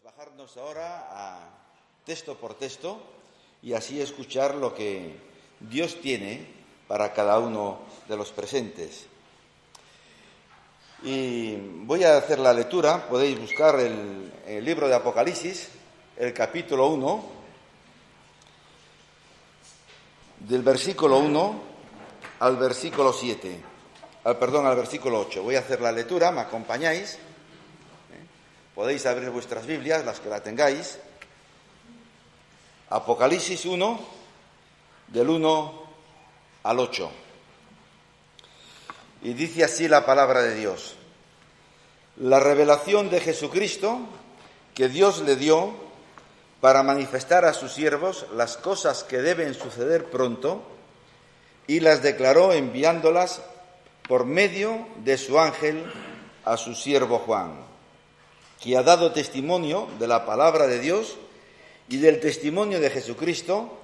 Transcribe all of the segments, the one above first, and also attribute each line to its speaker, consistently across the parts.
Speaker 1: bajarnos ahora a texto por texto y así escuchar lo que Dios tiene para cada uno de los presentes. Y voy a hacer la lectura. Podéis buscar el libro de Apocalipsis, el capítulo 1, del versículo 1 al versículo 7. Al versículo 8. Voy a hacer la lectura, ¿me acompañáis? Podéis abrir vuestras Biblias, las que la tengáis. Apocalipsis 1, del 1 al 8. Y dice así la palabra de Dios. La revelación de Jesucristo que Dios le dio para manifestar a sus siervos las cosas que deben suceder pronto, y las declaró enviándolas por medio de su ángel a su siervo Juan, que ha dado testimonio de la palabra de Dios y del testimonio de Jesucristo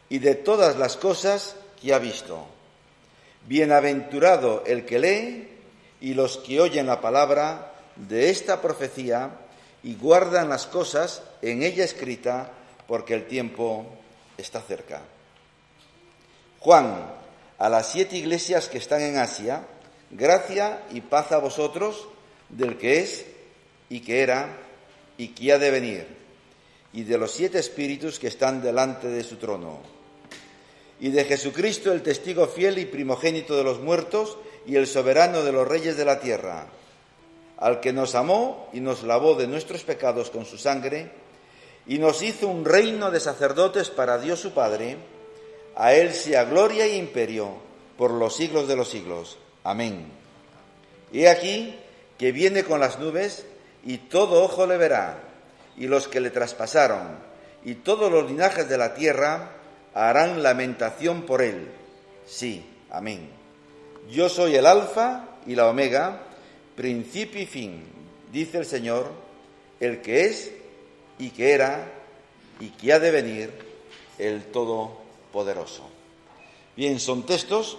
Speaker 1: y de todas las cosas que ha visto. Bienaventurado el que lee y los que oyen la palabra de esta profecía y guardan las cosas en ella escrita, porque el tiempo está cerca. Juan, a las 7 iglesias que están en Asia, gracia y paz a vosotros del que es y que era y que ha de venir, y de los 7 espíritus que están delante de su trono, y de Jesucristo, el testigo fiel y primogénito de los muertos y el soberano de los reyes de la tierra, al que nos amó y nos lavó de nuestros pecados con su sangre, y nos hizo un reino de sacerdotes para Dios su Padre. A él sea gloria e imperio por los siglos de los siglos. Amén. He aquí que viene con las nubes, y todo ojo le verá, y los que le traspasaron, y todos los linajes de la tierra harán lamentación por él. Sí, amén. Yo soy el Alfa y la Omega, principio y fin, dice el Señor, el que es y que era y que ha de venir, el Todopoderoso. Bien, son textos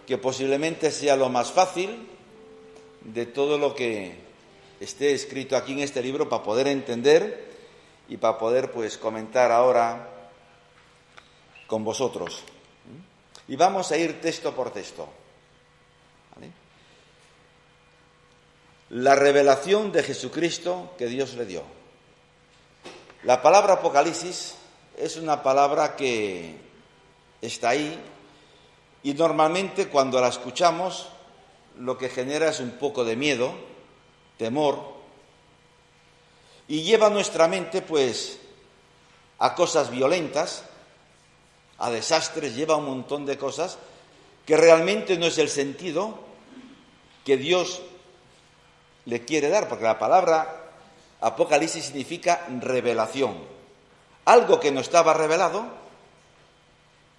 Speaker 1: que posiblemente sea lo más fácil de todo lo que esté escrito aquí en este libro para poder entender y para poder comentar ahora con vosotros. Y vamos a ir texto por texto. ¿Vale? La revelación de Jesucristo que Dios le dio. La palabra Apocalipsis es una palabra que está ahí y normalmente cuando la escuchamos lo que genera es un poco de miedo, temor, y lleva nuestra mente a cosas violentas, a desastres, lleva un montón de cosas que realmente no es el sentido que Dios le quiere dar, porque la palabra Apocalipsis significa revelación, algo que no estaba revelado,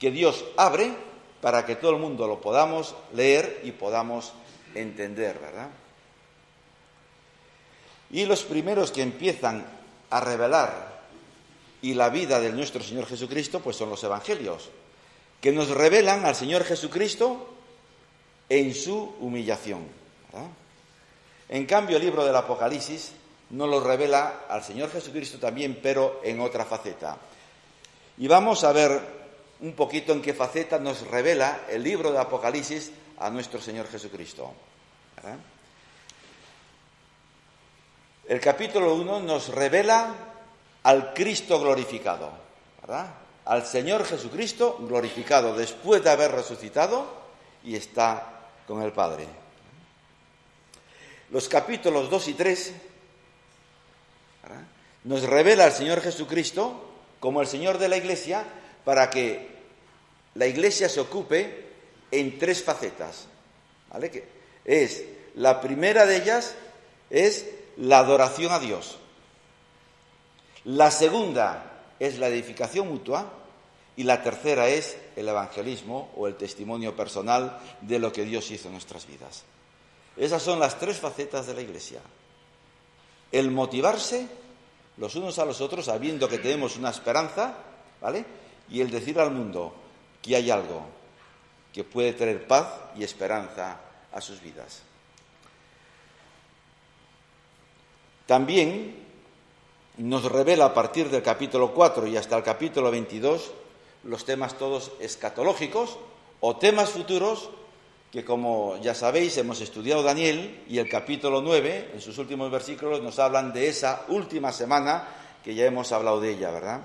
Speaker 1: que Dios abre para que todo el mundo lo podamos leer y podamos entender, ¿verdad? Y los primeros que empiezan a revelar y la vida de nuestro Señor Jesucristo, son los evangelios, que nos revelan al Señor Jesucristo en su humillación, ¿verdad? En cambio, el libro del Apocalipsis nos lo revela al Señor Jesucristo también, pero en otra faceta. Y vamos a ver un poquito en qué faceta nos revela el libro de Apocalipsis a nuestro Señor Jesucristo, ¿verdad? El capítulo 1 nos revela al Cristo glorificado, ¿verdad? Al Señor Jesucristo glorificado después de haber resucitado y está con el Padre. Los capítulos 2 y 3, ¿verdad?, nos revela al Señor Jesucristo como el Señor de la Iglesia, para que la Iglesia se ocupe en 3 facetas, ¿vale? Que es, la primera de ellas es la adoración a Dios. La segunda es la edificación mutua y la tercera es el evangelismo o el testimonio personal de lo que Dios hizo en nuestras vidas. Esas son las 3 facetas de la Iglesia. El motivarse los unos a los otros sabiendo que tenemos una esperanza, ¿vale? Y el decir al mundo que hay algo que puede traer paz y esperanza a sus vidas. También nos revela a partir del capítulo 4 y hasta el capítulo 22 los temas todos escatológicos o temas futuros que, como ya sabéis, hemos estudiado Daniel, y el capítulo 9, en sus últimos versículos, nos hablan de esa última semana que ya hemos hablado de ella, ¿verdad?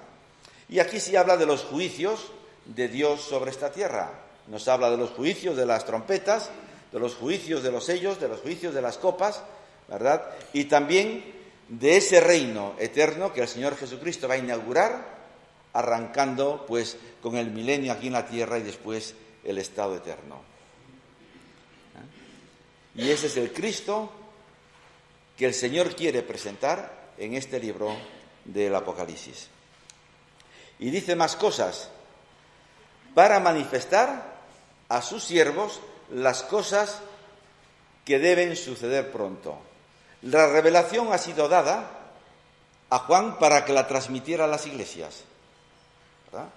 Speaker 1: Y aquí sí habla de los juicios de Dios sobre esta tierra. Nos habla de los juicios de las trompetas, de los juicios de los sellos, de los juicios de las copas, ¿verdad? Y también de ese reino eterno que el Señor Jesucristo va a inaugurar, arrancando pues con el milenio aquí en la tierra y después el estado eterno. Y ese es el Cristo que el Señor quiere presentar en este libro del Apocalipsis. Y dice más cosas, para manifestar a sus siervos las cosas que deben suceder pronto. La revelación ha sido dada a Juan para que la transmitiera a las iglesias, ¿verdad?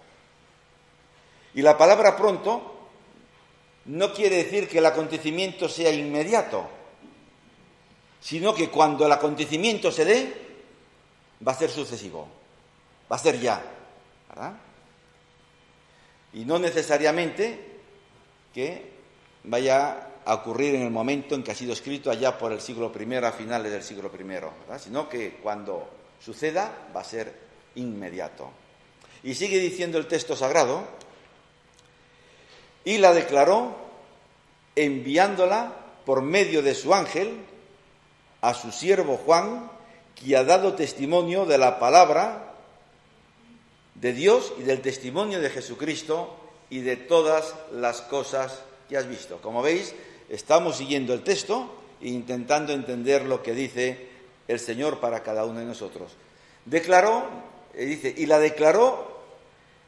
Speaker 1: Y la palabra pronto no quiere decir que el acontecimiento sea inmediato, sino que cuando el acontecimiento se dé, va a ser sucesivo, va a ser ya, ¿verdad? Y no necesariamente que vaya a ocurrir en el momento en que ha sido escrito allá por el siglo I, a finales del siglo I, ¿verdad? Sino que cuando suceda va a ser inmediato. Y sigue diciendo el texto sagrado, y la declaró enviándola por medio de su ángel a su siervo Juan, que ha dado testimonio de la palabra de Dios y del testimonio de Jesucristo y de todas las cosas que has visto. Como veis, estamos siguiendo el texto e intentando entender lo que dice el Señor para cada uno de nosotros. Declaró, dice, y la declaró,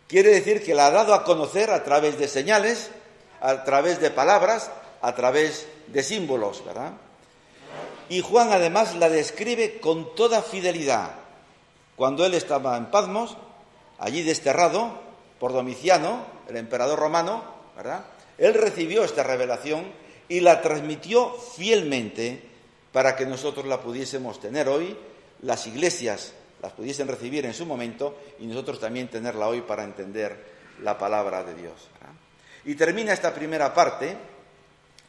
Speaker 1: quiere decir que la ha dado a conocer a través de señales, a través de palabras, a través de símbolos, ¿verdad? Y Juan además la describe con toda fidelidad. Cuando él estaba en Patmos, allí desterrado por Domiciano, el emperador romano, ¿verdad? Él recibió esta revelación y la transmitió fielmente para que nosotros la pudiésemos tener hoy, las iglesias las pudiesen recibir en su momento y nosotros también tenerla hoy para entender la palabra de Dios, ¿verdad? Y termina esta primera parte,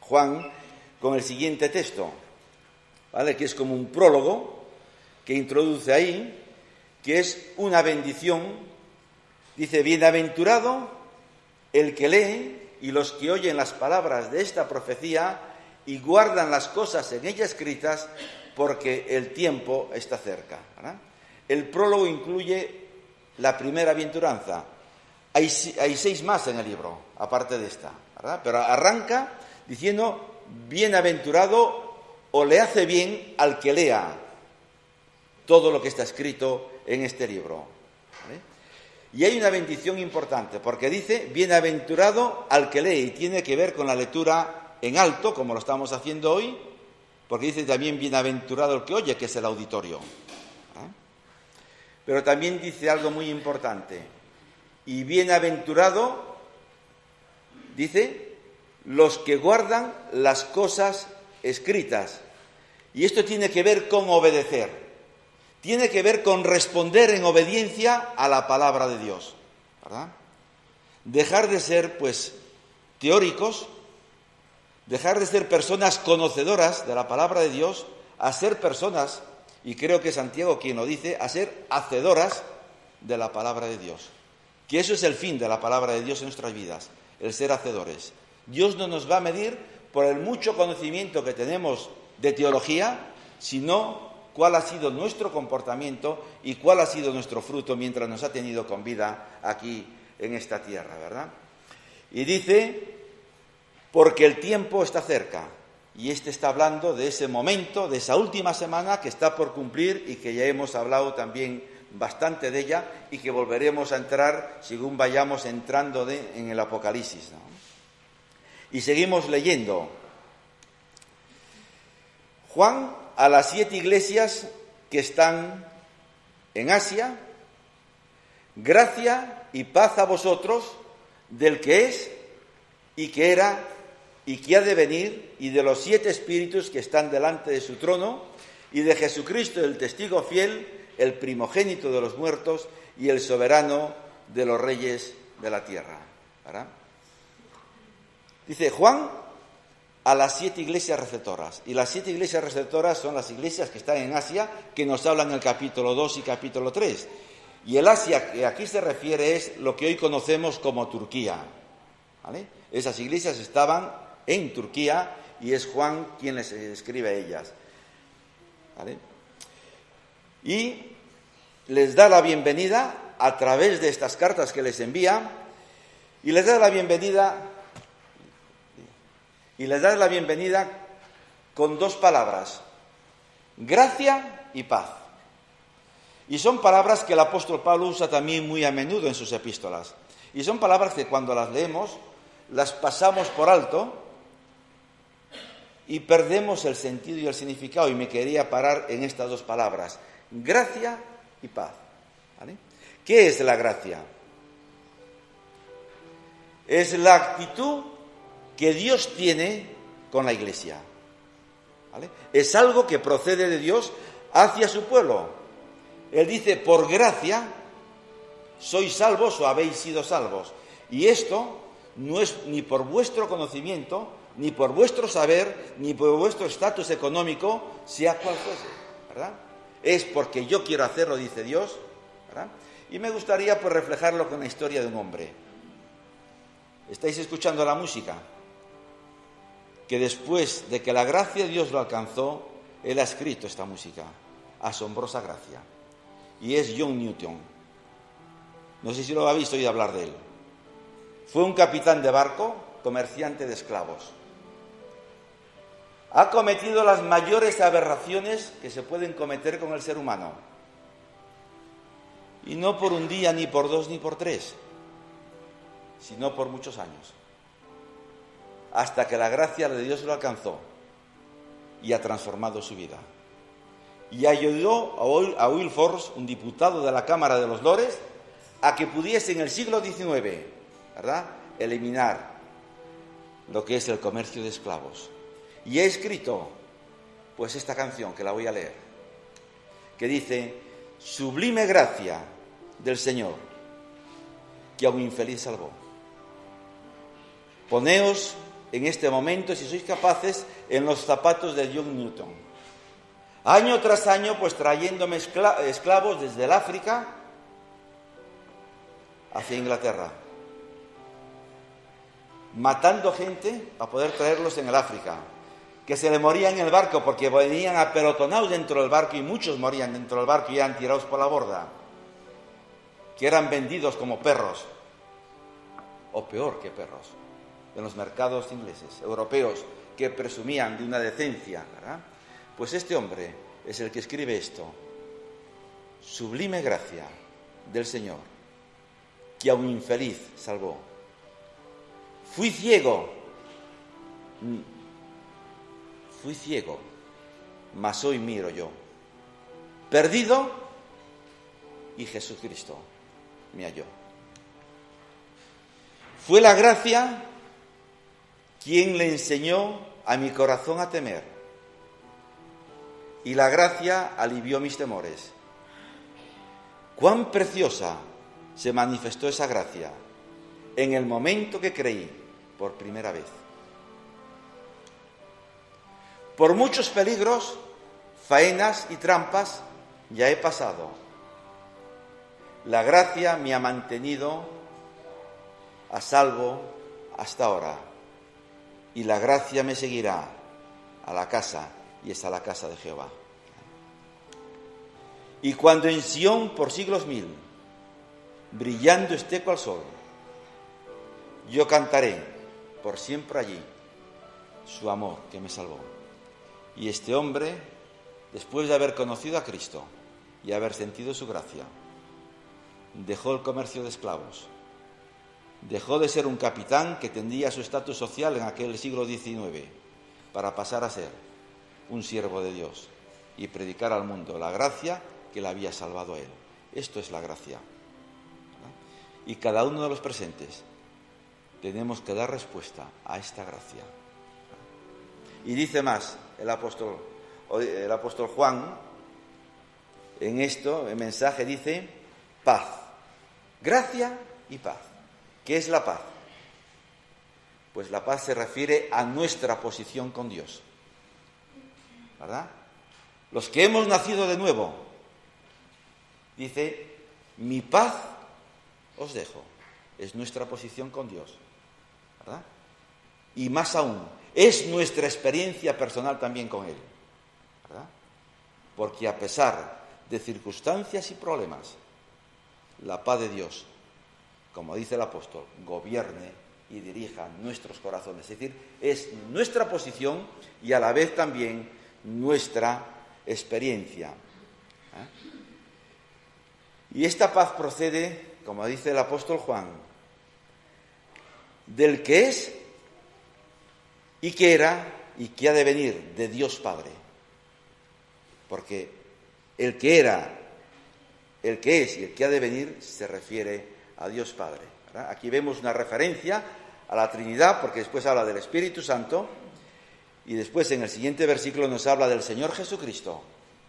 Speaker 1: Juan, con el siguiente texto, ¿vale? Que es como un prólogo que introduce ahí, que es una bendición. Dice, bienaventurado el que lee y los que oyen las palabras de esta profecía y guardan las cosas en ella escritas, porque el tiempo está cerca, ¿verdad? El prólogo incluye la primera bienaventuranza. Hay 6 más en el libro, aparte de esta, ¿verdad? Pero arranca diciendo, bienaventurado, o le hace bien al que lea todo lo que está escrito en este libro, ¿vale? Y hay una bendición importante, porque dice, bienaventurado al que lee, y tiene que ver con la lectura en alto, como lo estamos haciendo hoy, porque dice también bienaventurado el que oye, que es el auditorio, ¿eh? Pero también dice algo muy importante, y bienaventurado, dice, los que guardan las cosas escritas. Y esto tiene que ver con obedecer, tiene que ver con responder en obediencia a la palabra de Dios, ¿verdad? Dejar de ser, pues, teóricos, dejar de ser personas conocedoras de la palabra de Dios, a ser personas, y creo que es Santiago quien lo dice, a ser hacedoras de la palabra de Dios. Que eso es el fin de la palabra de Dios en nuestras vidas, el ser hacedores. Dios no nos va a medir por el mucho conocimiento que tenemos de teología, sino cuál ha sido nuestro comportamiento y cuál ha sido nuestro fruto mientras nos ha tenido con vida aquí en esta tierra, ¿verdad? Y dice, porque el tiempo está cerca. Y este está hablando de ese momento, de esa última semana que está por cumplir y que ya hemos hablado también bastante de ella y que volveremos a entrar según vayamos entrando en el Apocalipsis, ¿no? Y seguimos leyendo. Juan a las 7 iglesias que están en Asia, gracia y paz a vosotros del que es y que era y que ha de venir, y de los 7 espíritus que están delante de su trono, y de Jesucristo, el testigo fiel, el primogénito de los muertos y el soberano de los reyes de la tierra. ¿Verdad? Dice Juan a las 7 iglesias receptoras. Y las 7 iglesias receptoras son las iglesias que están en Asia, que nos hablan en el capítulo 2 y capítulo 3. Y el Asia que aquí se refiere es lo que hoy conocemos como Turquía. ¿Vale? Esas iglesias estaban en Turquía y es Juan quien les escribe a ellas. ¿Vale? Y les da la bienvenida a través de estas cartas que les envía, y les da la bienvenida con 2 palabras: gracia y paz. Y son palabras que el apóstol Pablo usa también muy a menudo en sus epístolas. Y son palabras que cuando las leemos las pasamos por alto y perdemos el sentido y el significado. Y me quería parar en estas 2 palabras: gracia y paz. ¿Vale? ¿Qué es la gracia? Es la actitud que Dios tiene con la Iglesia. ¿Vale? Es algo que procede de Dios hacia su pueblo. Él dice: por gracia sois salvos o habéis sido salvos. Y esto no es ni por vuestro conocimiento, ni por vuestro saber, ni por vuestro estatus económico, sea cual fuese, ¿verdad? Es porque yo quiero hacerlo, dice Dios, ¿verdad? Y me gustaría pues reflejarlo con la historia de un hombre. ¿Estáis escuchando la música? Que después de que la gracia de Dios lo alcanzó, él ha escrito esta música, Asombrosa Gracia. Y es John Newton. No sé si lo habéis oído hablar de él. Fue un capitán de barco, comerciante de esclavos. Ha cometido las mayores aberraciones que se pueden cometer con el ser humano. Y no por un día, ni por 2, ni por 3, sino por muchos años. Hasta que la gracia de Dios lo alcanzó y ha transformado su vida. Y ayudó a Wilberforce, un diputado de la Cámara de los Lores, a que pudiese en el siglo XIX, ¿verdad?, eliminar lo que es el comercio de esclavos. Y he escrito pues esta canción, que la voy a leer, que dice: sublime gracia del Señor, que a un infeliz salvó. Poneos en este momento, si sois capaces, en los zapatos de John Newton. Año tras año, pues trayéndome esclavos desde el África hacia Inglaterra. Matando gente para poder traerlos en el África. Que se le morían en el barco porque venían apelotonados dentro del barco y muchos morían dentro del barco y eran tirados por la borda. Que eran vendidos como perros. O peor que perros. En los mercados ingleses, europeos, que presumían de una decencia, ¿verdad? Pues este hombre es el que escribe esto: sublime gracia del Señor, que a un infeliz salvó. Fui ciego, mas hoy miro yo. Perdido, y Jesucristo me halló. Fue la gracia quien le enseñó a mi corazón a temer. Y la gracia alivió mis temores. Cuán preciosa se manifestó esa gracia en el momento que creí por primera vez. Por muchos peligros, faenas y trampas ya he pasado. La gracia me ha mantenido a salvo hasta ahora. Y la gracia me seguirá a la casa, y es a la casa de Jehová. Y cuando en Sión por siglos 1000, brillando esté cual sol, yo cantaré por siempre allí su amor que me salvó. Y este hombre, después de haber conocido a Cristo y haber sentido su gracia, dejó el comercio de esclavos, dejó de ser un capitán que tendría su estatus social en aquel siglo XIX para pasar a ser un siervo de Dios y predicar al mundo la gracia que le había salvado a él. Esto es la gracia. Y cada uno de los presentes tenemos que dar respuesta a esta gracia. Y dice más el apóstol Juan, en esto, el mensaje dice paz, gracia y paz. ¿Qué es la paz? Pues la paz se refiere a nuestra posición con Dios, ¿verdad? Los que hemos nacido de nuevo, dice, mi paz os dejo. Es nuestra posición con Dios, ¿verdad? Y más aún, es nuestra experiencia personal también con Él, ¿verdad? Porque a pesar de circunstancias y problemas, la paz de Dios, como dice el apóstol, gobierne y dirija nuestros corazones. Es decir, es nuestra posición y a la vez también nuestra experiencia. Y esta paz procede, como dice el apóstol Juan, del que es y que era y que ha de venir de Dios Padre. Porque el que era, el que es y el que ha de venir se refiere a Dios Padre, ¿verdad? Aquí vemos una referencia a la Trinidad, porque después habla del Espíritu Santo y después en el siguiente versículo nos habla del Señor Jesucristo,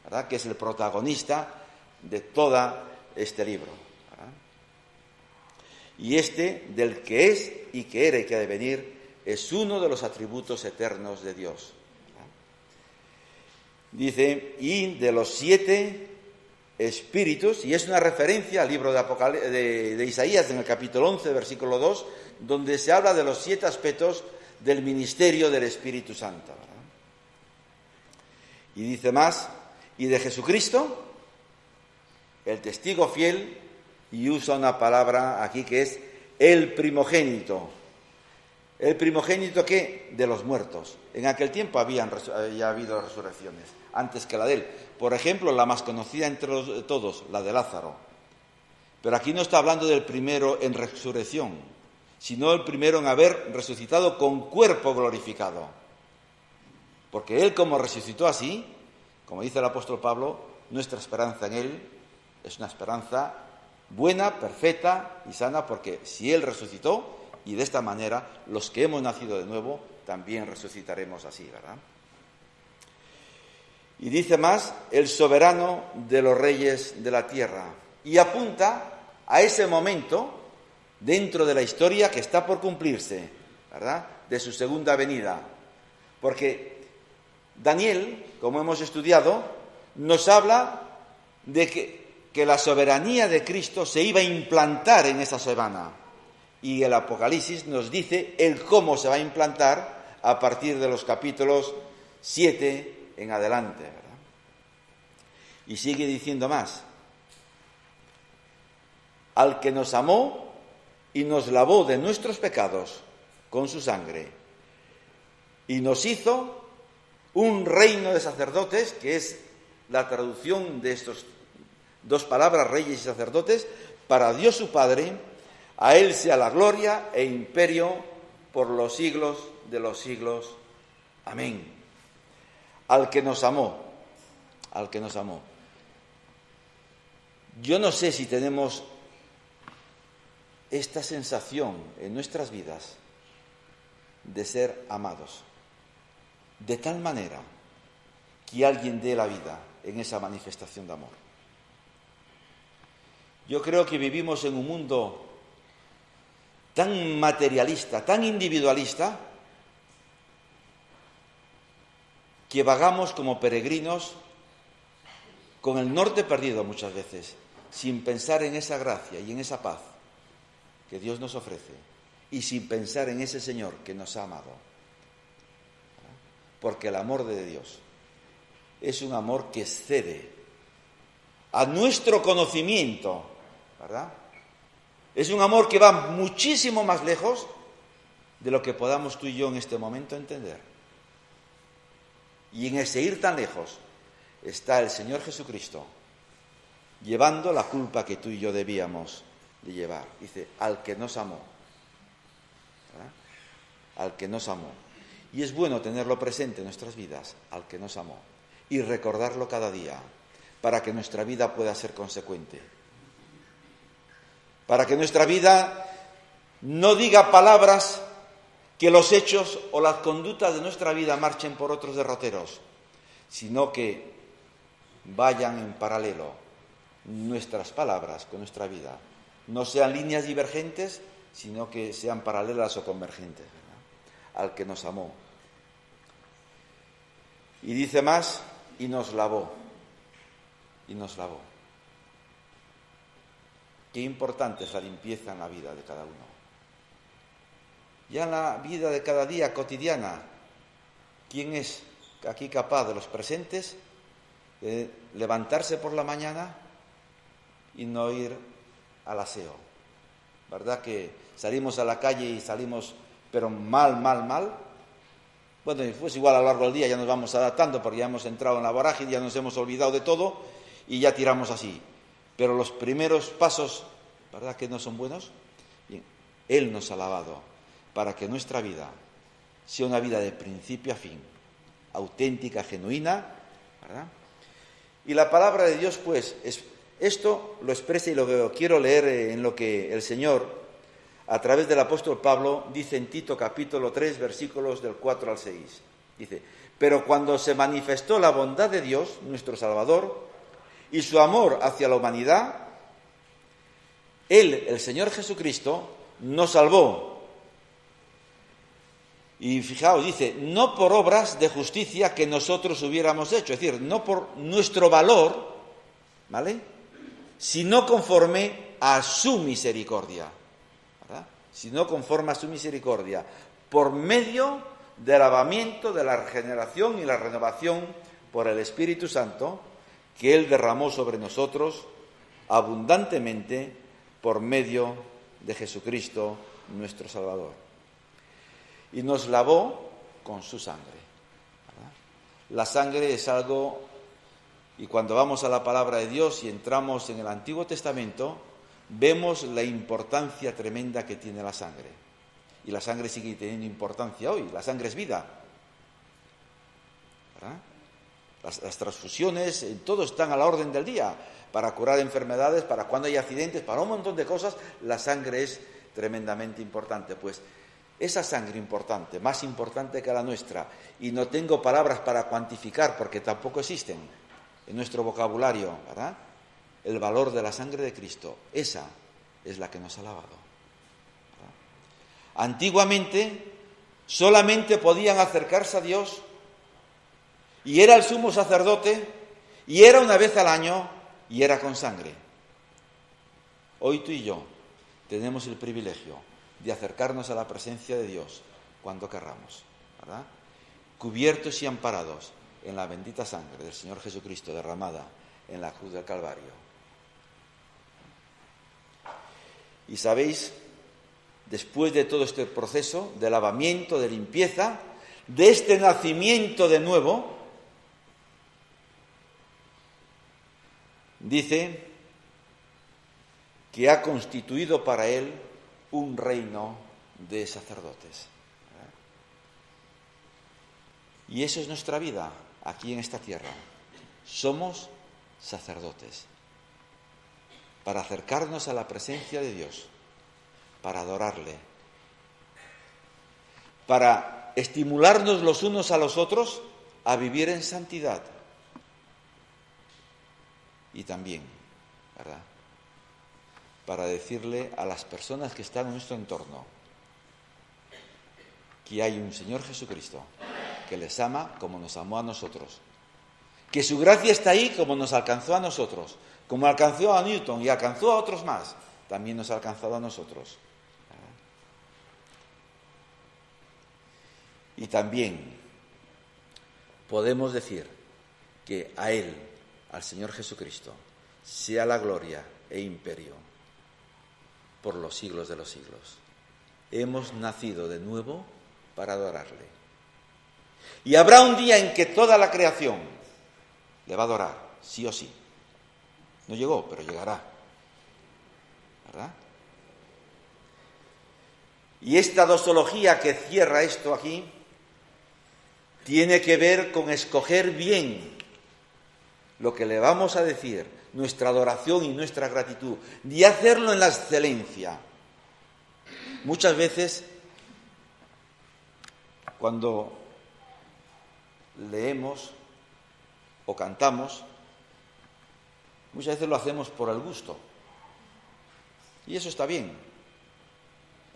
Speaker 1: ¿verdad? Que es el protagonista de todo este libro, ¿verdad? Y este, del que es y que era y que ha de venir, es uno de los atributos eternos de Dios, ¿verdad? Dice, y de los 7 espíritus, y es una referencia al libro de Isaías, en el capítulo 11, versículo 2, donde se habla de los 7 aspectos del ministerio del Espíritu Santo, ¿verdad? Y dice más, y de Jesucristo, el testigo fiel, y usa una palabra aquí que es el primogénito. ¿El primogénito qué? De los muertos. En aquel tiempo ya habido resurrecciones, antes que la de él. Por ejemplo, la más conocida entre todos, la de Lázaro. Pero aquí no está hablando del primero en resurrección, sino el primero en haber resucitado con cuerpo glorificado. Porque él, como resucitó así, como dice el apóstol Pablo, nuestra esperanza en él es una esperanza buena, perfecta y sana, porque si él resucitó, y de esta manera los que hemos nacido de nuevo también resucitaremos así, ¿verdad? Y dice más, el soberano de los reyes de la tierra. Y apunta a ese momento dentro de la historia que está por cumplirse, ¿verdad? De su segunda venida. Porque Daniel, como hemos estudiado, nos habla de que la soberanía de Cristo se iba a implantar en esa semana. Y el Apocalipsis nos dice el cómo se va a implantar a partir de los capítulos 7 en adelante, ¿verdad? Y sigue diciendo más. Al que nos amó y nos lavó de nuestros pecados con su sangre y nos hizo un reino de sacerdotes, que es la traducción de estas 2 palabras, reyes y sacerdotes, para Dios su Padre. A él sea la gloria e imperio por los siglos de los siglos. Amén. Al que nos amó, al que nos amó. Yo no sé si tenemos esta sensación en nuestras vidas de ser amados, de tal manera que alguien dé la vida en esa manifestación de amor. Yo creo que vivimos en un mundo tan materialista, tan individualista, que vagamos como peregrinos con el norte perdido muchas veces, sin pensar en esa gracia y en esa paz que Dios nos ofrece y sin pensar en ese Señor que nos ha amado. Porque el amor de Dios es un amor que excede a nuestro conocimiento, ¿verdad? Es un amor que va muchísimo más lejos de lo que podamos tú y yo en este momento entender. Y en ese ir tan lejos está el Señor Jesucristo, llevando la culpa que tú y yo debíamos de llevar. Dice, al que nos amó, ¿verdad? Al que nos amó. Y es bueno tenerlo presente en nuestras vidas, al que nos amó, y recordarlo cada día, para que nuestra vida pueda ser consecuente. Para que nuestra vida no diga palabras que los hechos o las conductas de nuestra vida marchen por otros derroteros, sino que vayan en paralelo nuestras palabras con nuestra vida. No sean líneas divergentes, sino que sean paralelas o convergentes, ¿verdad?, al que nos amó. Y dice más, y nos lavó. Y nos lavó. Qué importante es la limpieza en la vida de cada uno. Ya en la vida de cada día cotidiana, ¿quién es aquí capaz de los presentes de levantarse por la mañana y no ir al aseo? ¿Verdad que salimos a la calle y salimos, pero mal? Bueno, pues igual a lo largo del día ya nos vamos adaptando porque ya hemos entrado en la vorágine, ya nos hemos olvidado de todo y ya tiramos así. Pero los primeros pasos, ¿verdad que no son buenos? Bien, Él nos ha lavado para que nuestra vida sea una vida de principio a fin, auténtica, genuina, ¿verdad? Y la palabra de Dios, pues, esto lo expresa y lo que quiero leer en lo que el Señor, a través del apóstol Pablo, dice en Tito capítulo 3, versículos del 4 al 6. Dice, pero cuando se manifestó la bondad de Dios, nuestro Salvador, y su amor hacia la humanidad, Él, el Señor Jesucristo, nos salvó. Y fijaos, dice, no por obras de justicia que nosotros hubiéramos hecho, es decir, no por nuestro valor, ¿vale?, sino conforme a su misericordia, ¿verdad?, sino conforme a su misericordia, por medio del lavamiento, de la regeneración y la renovación por el Espíritu Santo, que Él derramó sobre nosotros abundantemente por medio de Jesucristo, nuestro Salvador. Y nos lavó con su sangre, ¿verdad? La sangre es algo, y cuando vamos a la palabra de Dios y entramos en el Antiguo Testamento, vemos la importancia tremenda que tiene la sangre. Y la sangre sigue teniendo importancia hoy, la sangre es vida, ¿verdad? Las transfusiones, todo están a la orden del día, para curar enfermedades, para cuando hay accidentes, para un montón de cosas, la sangre es tremendamente importante. Pues esa sangre importante, más importante que la nuestra, y no tengo palabras para cuantificar porque tampoco existen en nuestro vocabulario, ¿verdad?, el valor de la sangre de Cristo, esa es la que nos ha lavado, ¿verdad? Antiguamente solamente podían acercarse a Dios y era el sumo sacerdote y era una vez al año y era con sangre. Hoy tú y yo tenemos el privilegio de acercarnos a la presencia de Dios cuando querramos, ¿verdad?, cubiertos y amparados en la bendita sangre del Señor Jesucristo derramada en la cruz del Calvario. Y sabéis, después de todo este proceso de lavamiento, de limpieza, de este nacimiento de nuevo, dice que ha constituido para Él un reino de sacerdotes. Y eso es nuestra vida aquí en esta tierra. Somos sacerdotes para acercarnos a la presencia de Dios, para adorarle, para estimularnos los unos a los otros a vivir en santidad. Y también, ¿verdad?, para decirle a las personas que están en nuestro entorno que hay un Señor Jesucristo que les ama como nos amó a nosotros, que su gracia está ahí como nos alcanzó a nosotros, como alcanzó a Newton y alcanzó a otros más, también nos ha alcanzado a nosotros. Y también podemos decir que a Él, al Señor Jesucristo, sea la gloria e imperio por los siglos de los siglos. Hemos nacido de nuevo para adorarle. Y habrá un día en que toda la creación le va a adorar, sí o sí. No llegó, pero llegará, ¿verdad? Y esta doxología que cierra esto aquí tiene que ver con escoger bien lo que le vamos a decir, nuestra adoración y nuestra gratitud, y hacerlo en la excelencia. Muchas veces, cuando leemos o cantamos, Muchas veces lo hacemos por el gusto. Y eso está bien.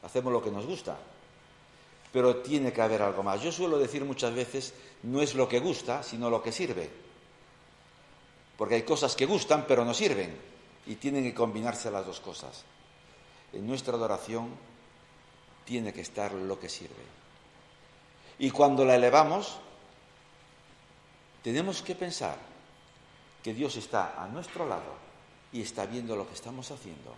Speaker 1: Hacemos lo que nos gusta. Pero tiene que haber algo más. Yo suelo decir muchas veces, no es lo que gusta, sino lo que sirve. Porque hay cosas que gustan, pero no sirven. Y tienen que combinarse las dos cosas. En nuestra adoración tiene que estar lo que sirve. Y cuando la elevamos, tenemos que pensar que Dios está a nuestro lado y está viendo lo que estamos haciendo.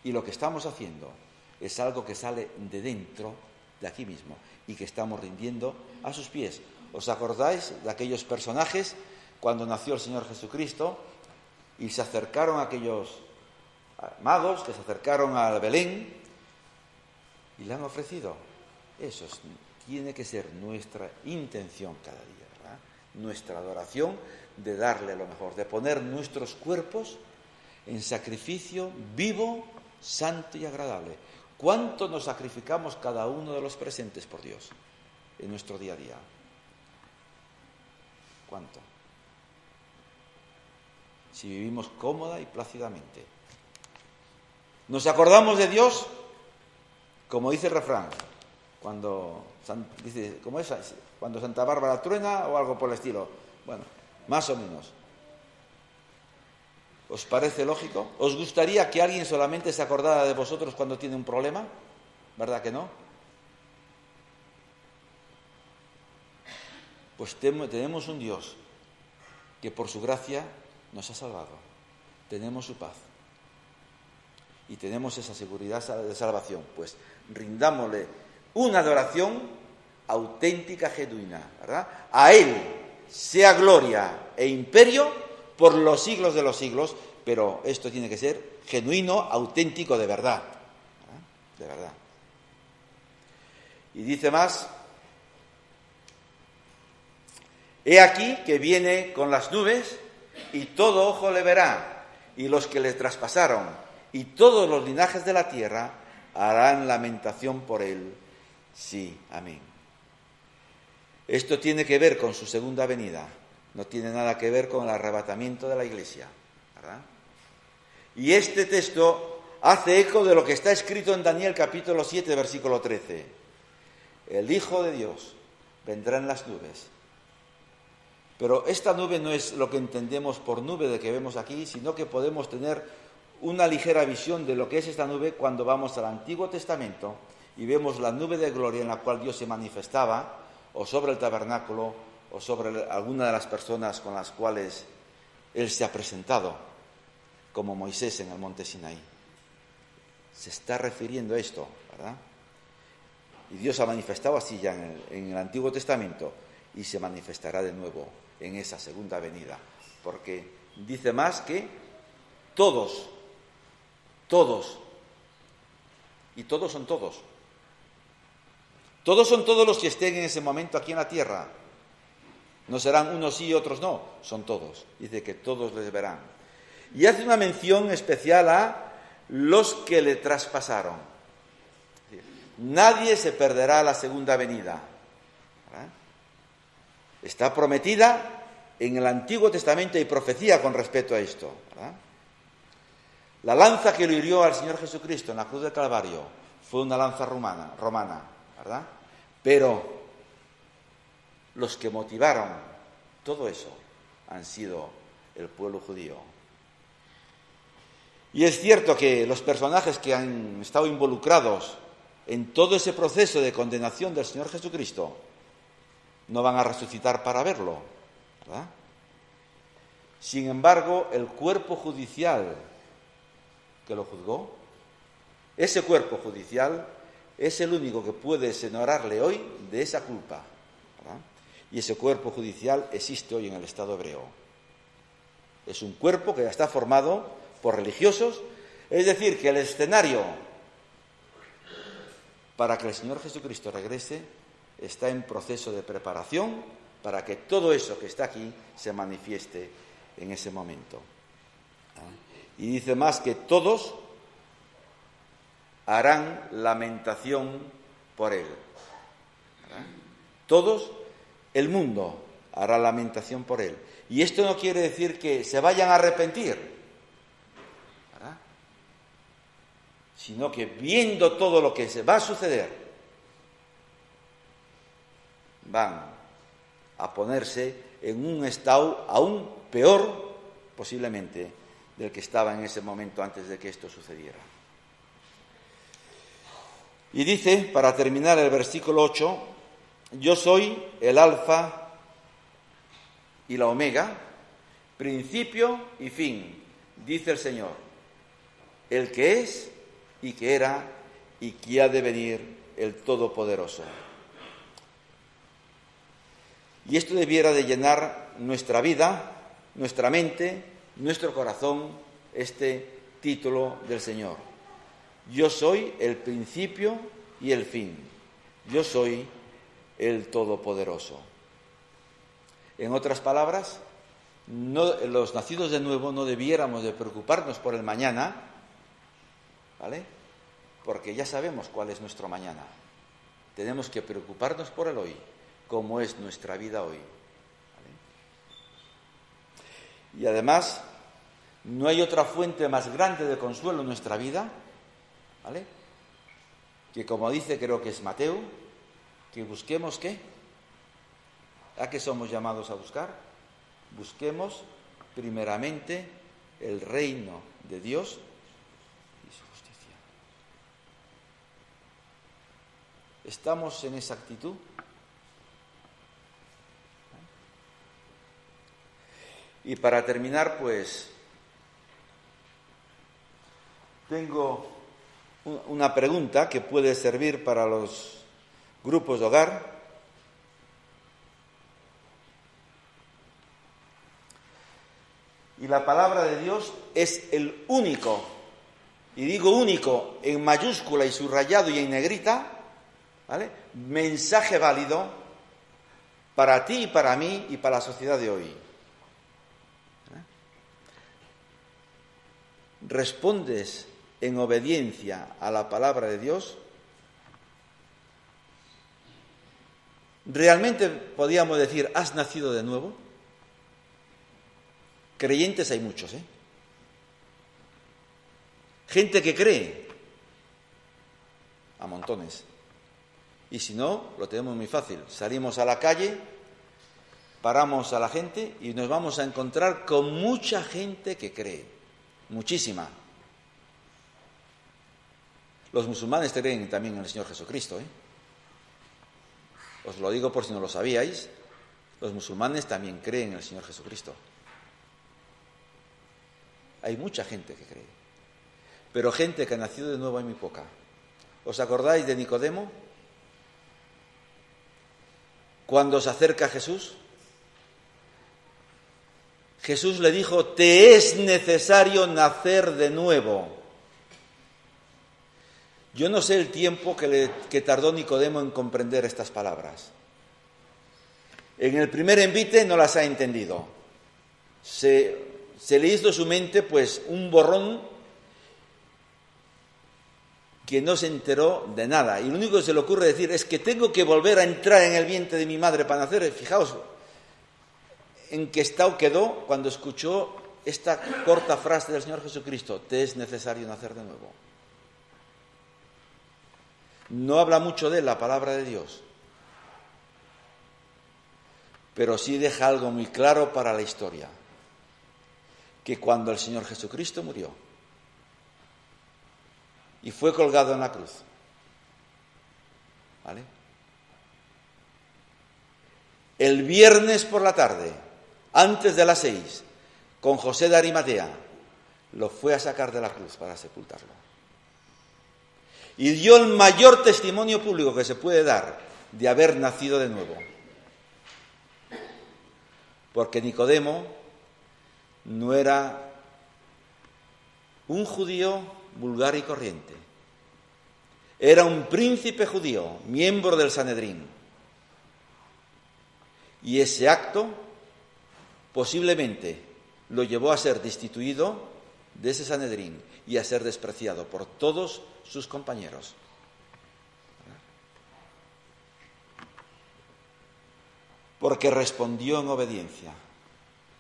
Speaker 1: Y lo que estamos haciendo es algo que sale de dentro, de aquí mismo, y que estamos rindiendo a sus pies. ¿Os acordáis de aquellos personajes cuando nació el Señor Jesucristo y se acercaron aquellos magos que se acercaron al Belén y le han ofrecido? Eso tiene que ser nuestra intención cada día, ¿verdad? Nuestra adoración, de darle lo mejor, de poner nuestros cuerpos en sacrificio vivo, santo y agradable. ¿Cuánto nos sacrificamos cada uno de los presentes por Dios en nuestro día a día? ¿Cuánto? Si vivimos cómoda y plácidamente. ¿Nos acordamos de Dios? Como dice el refrán, cuando Santa Bárbara truena o algo por el estilo. Bueno, más o menos. ¿Os parece lógico? ¿Os gustaría que alguien solamente se acordara de vosotros cuando tiene un problema? ¿Verdad que no? Pues tenemos un Dios que por su gracia nos ha salvado. Tenemos su paz. Y tenemos esa seguridad de salvación. Pues rindámosle una adoración auténtica, genuina, ¿verdad? A Él sea gloria e imperio por los siglos de los siglos, pero esto tiene que ser genuino, auténtico, de verdad. ¿Eh? De verdad. Y dice más: he aquí que viene con las nubes, y todo ojo le verá, y los que le traspasaron, y todos los linajes de la tierra harán lamentación por él. Sí, amén. Esto tiene que ver con su segunda venida. No tiene nada que ver con el arrebatamiento de la Iglesia, ¿verdad? Y este texto hace eco de lo que está escrito en Daniel capítulo 7, versículo 13. El Hijo de Dios vendrá en las nubes. Pero esta nube no es lo que entendemos por nube de que vemos aquí, sino que podemos tener una ligera visión de lo que es esta nube cuando vamos al Antiguo Testamento y vemos la nube de gloria en la cual Dios se manifestaba, o sobre el tabernáculo, o sobre alguna de las personas con las cuales Él se ha presentado, como Moisés en el monte Sinaí. Se está refiriendo a esto, ¿verdad? Y Dios se ha manifestado así ya en el Antiguo Testamento y se manifestará de nuevo en esa segunda venida, porque dice más que todos, y todos son todos. Todos son todos los que estén en ese momento aquí en la tierra. No serán unos sí y otros no, son todos. Dice que todos les verán. Y hace una mención especial a los que le traspasaron. Nadie se perderá la segunda venida. ¿Verdad? Está prometida en el Antiguo Testamento, y profecía con respecto a esto. ¿Verdad? La lanza que lo hirió al Señor Jesucristo en la cruz del Calvario fue una lanza romana, ¿verdad? Pero los que motivaron todo eso han sido el pueblo judío. Y es cierto que los personajes que han estado involucrados en todo ese proceso de condenación del Señor Jesucristo no van a resucitar para verlo, ¿verdad? Sin embargo, el cuerpo judicial que lo juzgó, ese cuerpo judicial es el único que puede exonerarle hoy de esa culpa, ¿verdad? Y ese cuerpo judicial existe hoy en el Estado hebreo. Es un cuerpo que ya está formado por religiosos, es decir, que el escenario para que el Señor Jesucristo regrese está en proceso de preparación para que todo eso que está aquí se manifieste en ese momento. Y dice más que todos harán lamentación por él. Todos, el mundo hará lamentación por él. Y esto no quiere decir que se vayan a arrepentir, ¿verdad? Sino que viendo todo lo que se va a suceder, van a ponerse en un estado aún peor, posiblemente, del que estaba en ese momento antes de que esto sucediera. Y dice, para terminar el versículo 8, yo soy el alfa y la omega, principio y fin, dice el Señor, el que es y que era y que ha de venir, el Todopoderoso. Y esto debiera de llenar nuestra vida, nuestra mente, nuestro corazón, este título del Señor. Yo soy el principio y el fin. Yo soy el Todopoderoso. En otras palabras, los nacidos de nuevo no debiéramos de preocuparnos por el mañana, ¿vale? Porque ya sabemos cuál es nuestro mañana. Tenemos que preocuparnos por el hoy, como es nuestra vida hoy, ¿vale? Y además, no hay otra fuente más grande de consuelo en nuestra vida, ¿vale? Que como dice, creo que es Mateo, que busquemos ¿qué? ¿A qué somos llamados a buscar? Busquemos primeramente el reino de Dios y su justicia. ¿Estamos en esa actitud? Y para terminar, pues, tengo una pregunta que puede servir para los grupos de hogar. Y la palabra de Dios es el único, y digo único en mayúscula y subrayado y en negrita, ¿vale? Mensaje válido para ti y para mí y para la sociedad de hoy. ¿Respondes en obediencia a la palabra de Dios? ¿Realmente podríamos decir, has nacido de nuevo? Creyentes hay muchos, ¿eh? Gente que cree, a montones. Y si no, lo tenemos muy fácil. Salimos a la calle, paramos a la gente y nos vamos a encontrar con mucha gente que cree. Muchísima. Los musulmanes creen también en el Señor Jesucristo, ¿eh? Os lo digo por si no lo sabíais. Los musulmanes también creen en el Señor Jesucristo. Hay mucha gente que cree, pero gente que ha nacido de nuevo hay muy poca. ¿Os acordáis de Nicodemo? Cuando se acerca a Jesús, Jesús le dijo, te es necesario nacer de nuevo. Yo no sé el tiempo que tardó Nicodemo en comprender estas palabras. En el primer envite no las ha entendido. Se le hizo su mente pues un borrón que no se enteró de nada. Y lo único que se le ocurre decir es que tengo que volver a entrar en el vientre de mi madre para nacer. Fijaos en qué estado quedó cuando escuchó esta corta frase del Señor Jesucristo, te es necesario nacer de nuevo. No habla mucho de la palabra de Dios, pero sí deja algo muy claro para la historia. Que cuando el Señor Jesucristo murió y fue colgado en la cruz, ¿vale? El viernes por la tarde, antes de las 6, con José de Arimatea, lo fue a sacar de la cruz para sepultarlo. Y dio el mayor testimonio público que se puede dar de haber nacido de nuevo. Porque Nicodemo no era un judío vulgar y corriente. Era un príncipe judío, miembro del Sanedrín. Y ese acto posiblemente lo llevó a ser destituido de ese Sanedrín y a ser despreciado por todos sus compañeros. Porque respondió en obediencia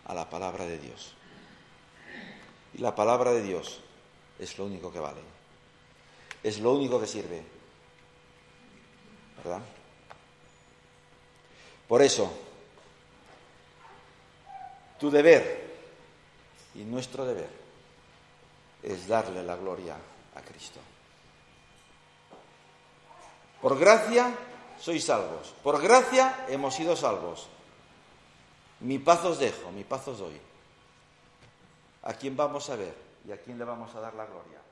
Speaker 1: a la palabra de Dios. Y la palabra de Dios es lo único que vale. Es lo único que sirve. ¿Verdad? Por eso, tu deber y nuestro deber es darle la gloria a Cristo. Por gracia sois salvos. Por gracia hemos sido salvos. Mi paz os dejo, mi paz os doy. ¿A quién vamos a ver y a quién le vamos a dar la gloria?